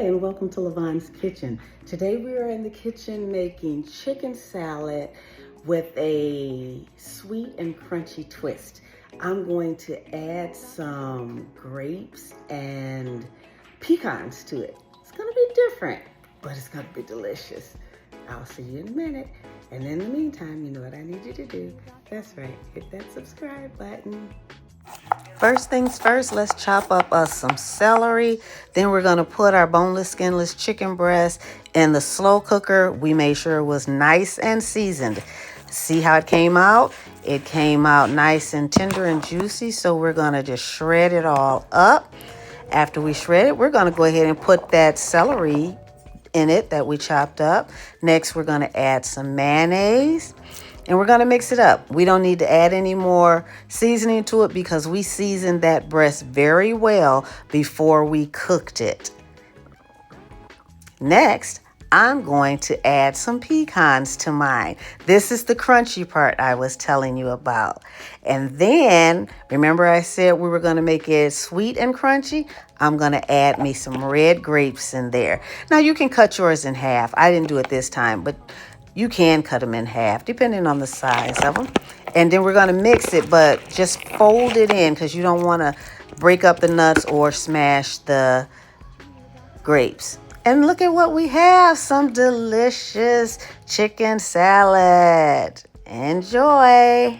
and welcome to Levon's Kitchen. Today we are in the kitchen making chicken salad with a sweet and crunchy twist. I'm going to add some grapes and pecans to it. It's gonna be different, but it's gonna be delicious. I'll see you in a minute. And in the meantime, you know what I need you to do. That's right, hit that subscribe button. First things first, let's chop up some celery. Then we're going to put our boneless, skinless chicken breast in the slow cooker. We made sure it was nice and seasoned. See how it came out? It came out nice and tender and juicy, so we're going to just shred it all up. After we shred it, we're going to go ahead and put that celery in it that we chopped up. Next, we're going to add some mayonnaise. And we're going to mix it up. We don't need to add any more seasoning to it because we seasoned that breast very well before we cooked it. Next, I'm going to add some pecans to mine. This is the crunchy part I was telling you about. And then, remember I said we were going to make it sweet and crunchy? I'm going to add me some red grapes in there. Now, you can cut yours in half. I didn't do it this time, but you can cut them in half, depending on the size of them. And then we're going to mix it, but just fold it in because you don't want to break up the nuts or smash the grapes. And look at what we have, some delicious chicken salad. Enjoy.